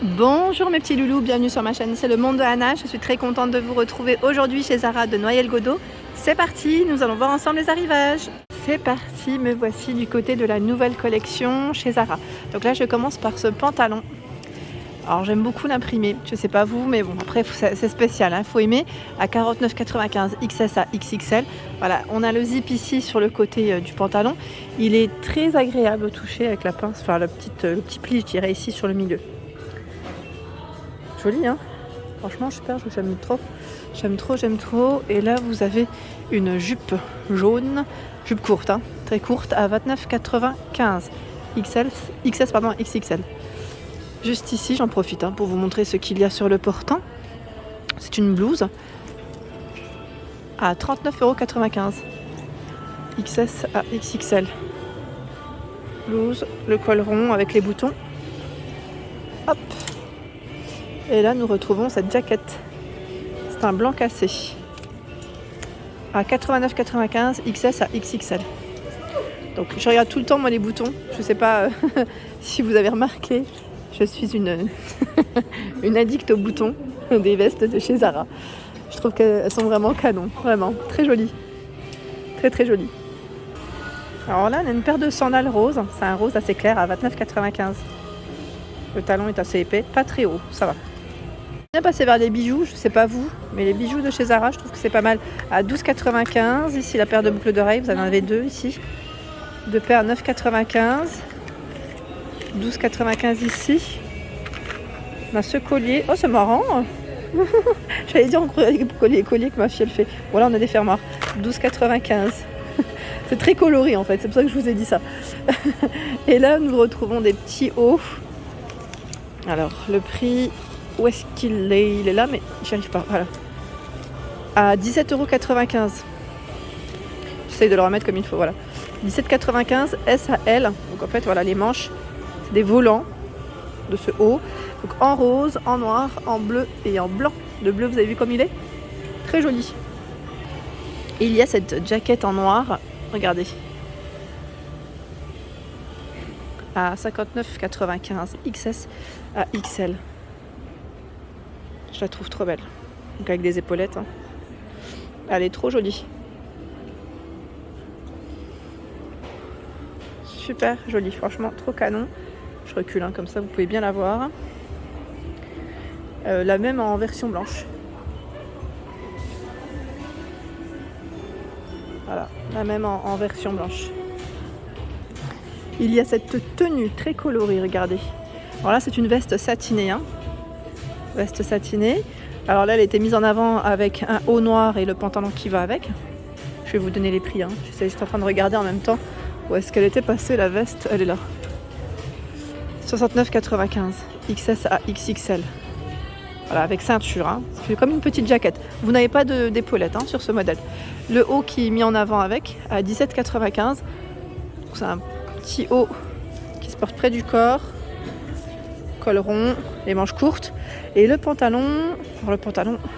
Bonjour mes petits loulous, bienvenue sur ma chaîne, c'est le monde de Anna. Je suis très contente de vous retrouver aujourd'hui chez Zara de Noyelles-Godault. C'est parti, nous allons voir ensemble les arrivages. C'est parti, me voici du côté de la nouvelle collection chez Zara. Donc là je commence par ce pantalon. Alors j'aime beaucoup l'imprimer, je sais pas vous, mais bon après c'est spécial, hein, faut aimer. À 49,95 XS à XXL. Voilà, on a le zip ici sur le côté du pantalon. Il est très agréable au toucher avec la pince, enfin le petit pli je dirais ici sur le milieu. Joli, hein, franchement super, j'aime trop. Et là vous avez une jupe jaune, jupe courte, hein, très courte, à 29,95 XXL. Juste ici j'en profite pour vous montrer ce qu'il y a sur le portant. C'est une blouse à 39,95 XS à XXL. Blouse, le col rond avec les boutons. Hop. Et là, nous retrouvons cette jaquette. C'est un blanc cassé. À 89,95 XS à XXL. Donc, je regarde tout le temps, moi, les boutons. Je ne sais pas si vous avez remarqué. Je suis une addict aux boutons des vestes de chez Zara. Je trouve qu'elles sont vraiment canon. Vraiment, très jolies. Très jolies. Alors là, on a une paire de sandales roses. C'est un rose assez clair à 29,95. Le talon est assez épais. Pas très haut, ça va. Bien passer vers les bijoux, je sais pas vous, mais les bijoux de chez Zara, je trouve que c'est pas mal. À 12,95, ici la paire de boucles d'oreilles, vous en avez deux ici. Deux paires à 9,95. 12,95 ici. On a ce collier, oh c'est marrant. J'allais dire on croirait les colliers que ma fille elle fait. Voilà, on a des fermoirs. 12,95. C'est très coloré en fait, c'est pour ça que je vous ai dit ça. Et là nous retrouvons des petits hauts. Alors le prix... Où est-ce qu'il est? Il est là, mais j'y arrive pas. Voilà. À 17,95 €. J'essaye de le remettre comme il faut. Voilà. 17,95 S à L. Donc en fait, voilà, les manches, c'est des volants de ce haut. Donc en rose, en noir, en bleu et en blanc. Le bleu, vous avez vu comme il est? Très joli. Et il y a cette jaquette en noir. Regardez. À 59,95 XS à XL. Je la trouve trop belle. Donc avec des épaulettes. Elle est trop jolie. Super jolie, franchement, trop canon. Je recule, comme ça vous pouvez bien la voir. La même en version blanche. Voilà, la même en version blanche. Il y a cette tenue très colorée, regardez. Alors là, c'est une veste satinée, veste satinée. Alors là, elle a été mise en avant avec un haut noir et le pantalon qui va avec. Je vais vous donner les prix. J'étais juste en train de regarder en même temps où est-ce qu'elle était passée, la veste. Elle est là. 69,95 XS à XXL. Voilà, avec ceinture. Ça fait comme une petite jaquette. Vous n'avez pas d'épaulette sur ce modèle. Le haut qui est mis en avant avec à 17,95. C'est un petit haut qui se porte près du corps. Col rond, les manches courtes. Et le pantalon,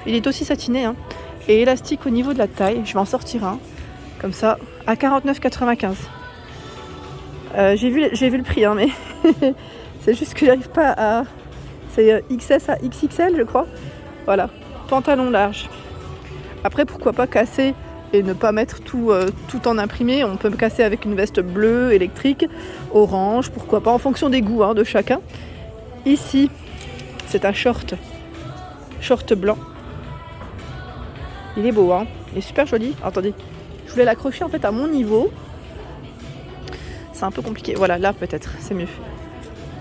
il est aussi satiné et élastique au niveau de la taille. Je vais en sortir un, comme ça, à 49,95. J'ai vu le prix, mais c'est juste que j'arrive pas à... C'est XS à XXL, je crois. Voilà, pantalon large. Après, pourquoi pas casser et ne pas mettre tout en imprimé. On peut casser avec une veste bleue, électrique, orange, pourquoi pas, en fonction des goûts de chacun. Ici, c'est un short blanc. Il est beau, il est super joli. Attendez, je voulais l'accrocher en fait à mon niveau. C'est un peu compliqué. Voilà, là peut-être, c'est mieux.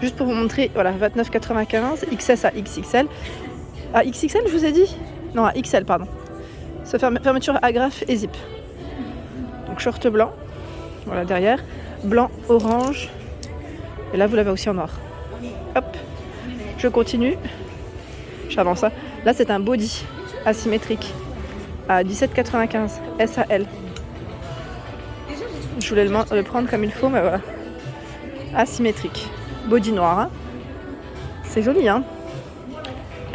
Juste pour vous montrer, voilà, 29,95 XS à XXL. À XXL, je vous ai dit? Non, à XL, pardon. Fermeture agrafe et zip. Donc short blanc, voilà derrière, blanc, orange. Et là, vous l'avez aussi en noir. Hop, je continue. J'avance. Là, c'est un body asymétrique à 17,95 S à L. Je voulais le prendre comme il faut, mais voilà. Asymétrique. Body noir. C'est joli,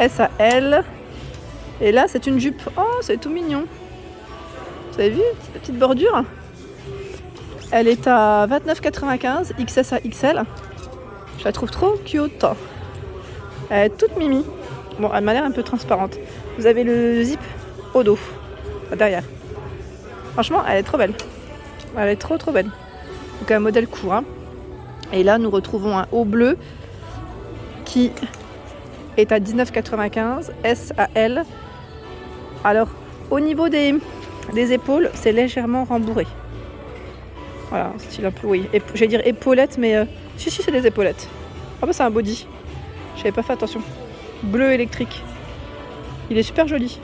S à L. Et là, c'est une jupe. Oh, c'est tout mignon. Vous avez vu, cette petite bordure? Elle est à 29,95 XS à XL. Je la trouve trop cute. Elle est toute mimi. Bon, elle m'a l'air un peu transparente. Vous avez le zip au dos, derrière. Franchement, elle est trop belle. Elle est trop belle. Donc un modèle court. Hein. Et là, nous retrouvons un haut bleu qui est à 19,95 S à L. Alors, au niveau des épaules, c'est légèrement rembourré. Voilà, un style un peu, oui. J'allais dire épaulettes, mais si, c'est des épaulettes. Ah bah, c'est un body. J'avais pas fait attention. Bleu électrique. Il est super joli.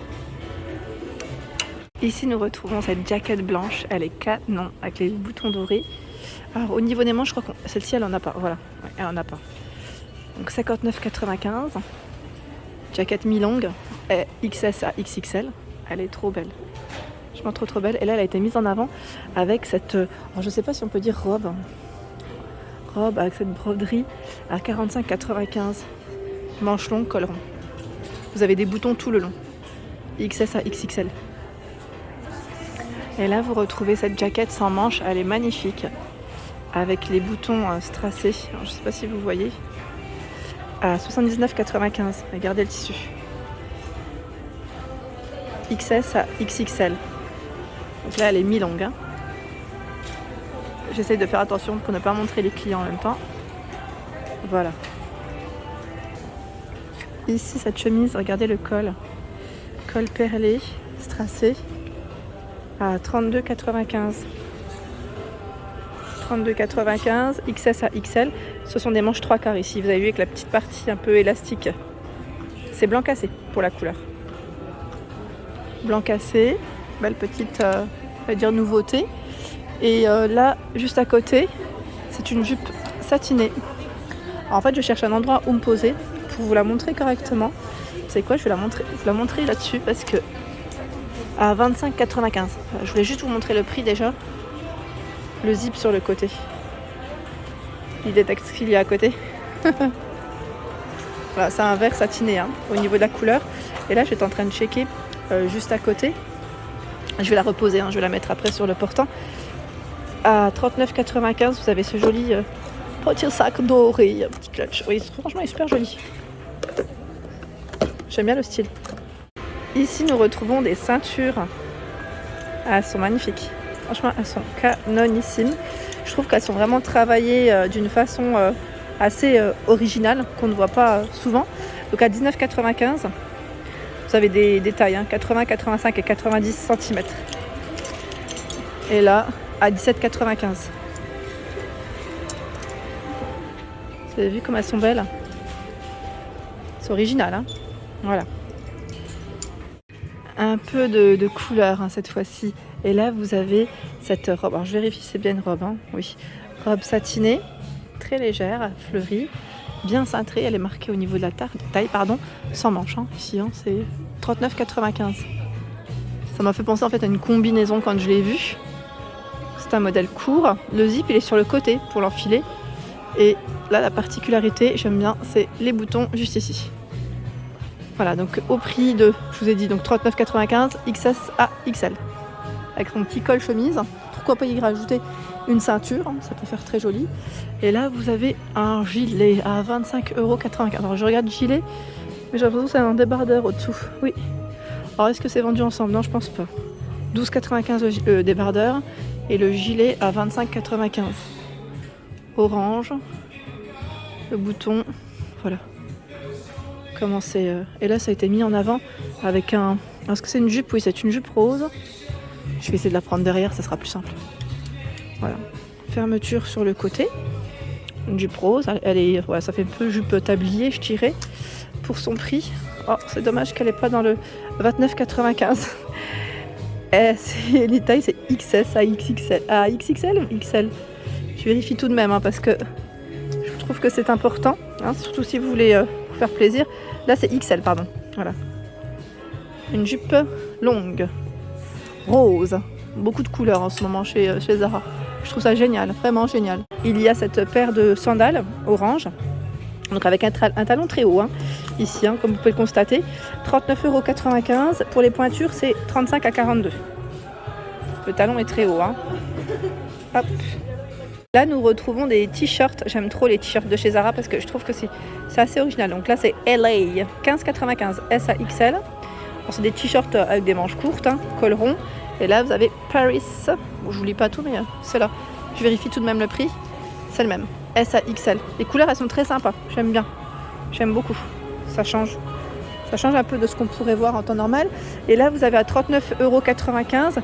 Ici, nous retrouvons cette jaquette blanche. Elle est canon, avec les boutons dorés. Alors, au niveau des manches, je crois que celle-ci, elle en a pas. Voilà, ouais, elle en a pas. Donc, 59,95. Jaquette mi-longue, XS à XXL. Elle est trop belle. Franchement, trop belle. Et là, elle a été mise en avant avec cette... Alors, je sais pas si on peut dire robe. Robe avec cette broderie à 45,95. Manche longue, col rond. Vous avez des boutons tout le long. XS à XXL. Et là, vous retrouvez cette jaquette sans manches. Elle est magnifique. Avec les boutons strassés. Alors, je ne sais pas si vous voyez. À 79,95. Regardez le tissu. XS à XXL. Donc là, elle est mi-longue. Hein. J'essaye de faire attention pour ne pas montrer les clients en même temps. Voilà. Ici, cette chemise, regardez le col. Col perlé, strassé. À 32,95. 32,95, XS à XL. Ce sont des manches 3/4 ici. Vous avez vu avec la petite partie un peu élastique. C'est blanc cassé pour la couleur. Blanc cassé. Belle petite, on va dire, nouveauté. Et là, juste à côté, c'est une jupe satinée. Alors, en fait, je cherche un endroit où me poser pour vous la montrer correctement. Vous savez quoi, je vais vous la montrer là-dessus parce que à 25,95. Je voulais juste vous montrer le prix déjà. Le zip sur le côté. Il détecte ce qu'il y a à côté. Voilà, c'est un vert satiné hein, au niveau de la couleur. Et là, j'étais en train de checker juste à côté. Je vais la reposer, hein, je vais la mettre après sur le portant. À 39,95, vous avez ce joli petit sac doré, petit clutch. Oui, franchement, il est super joli. J'aime bien le style. Ici, nous retrouvons des ceintures. Ah, elles sont magnifiques. Franchement, elles sont canonissimes. Je trouve qu'elles sont vraiment travaillées d'une façon assez originale, qu'on ne voit pas souvent. Donc à 19,95, vous avez des tailles, hein, 80, 85 et 90 cm. Et là, à 17,95. Vous avez vu comme elles sont belles? C'est original, hein. Voilà. Un peu de couleur hein, cette fois-ci. Et là, vous avez cette robe. Alors, je vérifie, c'est bien une robe. Hein. Oui. Robe satinée, très légère, fleurie, bien cintrée. Elle est marquée au niveau de la taille, sans manche. Hein. Ici, hein, c'est 39,95. Ça m'a fait penser en fait à une combinaison quand je l'ai vue. C'est un modèle court. Le zip, il est sur le côté pour l'enfiler. Et là, la particularité, j'aime bien, c'est les boutons juste ici. Voilà, donc au prix de, je vous ai dit, donc 39,95, XS à XL. Avec son petit col chemise. Pourquoi pas y rajouter une ceinture, hein, ça peut faire très joli. Et là, vous avez un gilet à 25,95 €. Alors, je regarde gilet, mais j'ai l'impression que c'est un débardeur au-dessous. Oui. Alors, est-ce que c'est vendu ensemble? Non, je pense pas. 12,95 le débardeur et le gilet à 25,95. Orange. Le bouton, voilà. Comment c'est et là ça a été mis en avant avec un... Est-ce que c'est une jupe? Oui, c'est une jupe rose. Je vais essayer de la prendre derrière, ça sera plus simple. Voilà. Fermeture sur le côté. Une jupe rose. Elle est... Voilà, ça fait un peu jupe tablier, je dirais. Pour son prix. Oh, c'est dommage qu'elle n'est pas dans le 29,95. Les tailles, c'est XS à XXL. À XXL ou XL? Je vérifie tout de même, hein, parce que je trouve que c'est important. Hein, surtout si vous voulez vous faire plaisir. Là, c'est XL, pardon. Voilà. Une jupe longue. Rose. Beaucoup de couleurs en ce moment chez Zara. Je trouve ça génial, vraiment génial. Il y a cette paire de sandales orange. Donc avec un talon très haut, hein, ici, hein, comme vous pouvez le constater. 39,95 €. Pour les pointures, c'est 35 à 42. Le talon est très haut. Hein. Hop. Là, nous retrouvons des t-shirts. J'aime trop les t-shirts de chez Zara parce que je trouve que c'est assez original. Donc là, c'est LA, 15,95 S à XL. C'est des t-shirts avec des manches courtes, hein, col rond. Et là, vous avez Paris. Bon, je vous lis pas tout, mais c'est là. Je vérifie tout de même le prix. C'est le même. S à XL. Les couleurs, elles sont très sympas. J'aime bien. J'aime beaucoup. Ça change. Ça change un peu de ce qu'on pourrait voir en temps normal. Et là, vous avez à 39,95 €.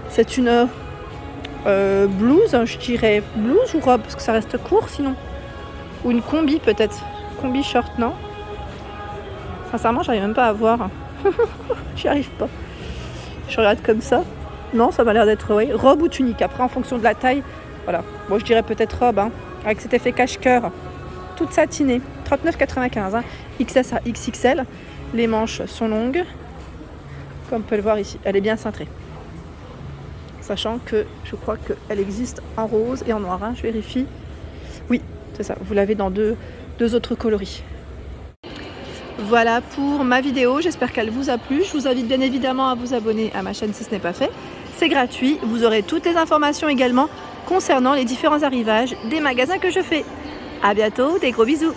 C'est une blouse, je dirais blouse ou robe, parce que ça reste court sinon. Ou une combi peut-être. Combi short, non? Sincèrement, j'arrive même pas à voir. J'y arrive pas. Je regarde comme ça. Non, ça m'a l'air d'être robe ou tunique. Après, en fonction de la taille, voilà. Bon, je dirais peut-être robe, hein, avec cet effet cache-cœur. Toute satinée. 39,95 €, hein. XS à XXL. Les manches sont longues. Comme on peut le voir ici. Elle est bien cintrée. Sachant que je crois qu'elle existe en rose et en noir. Hein. Je vérifie. Oui, c'est ça. Vous l'avez dans deux autres coloris. Voilà pour ma vidéo. J'espère qu'elle vous a plu. Je vous invite bien évidemment à vous abonner à ma chaîne si ce n'est pas fait. C'est gratuit. Vous aurez toutes les informations également concernant les différents arrivages des magasins que je fais. À bientôt. Des gros bisous.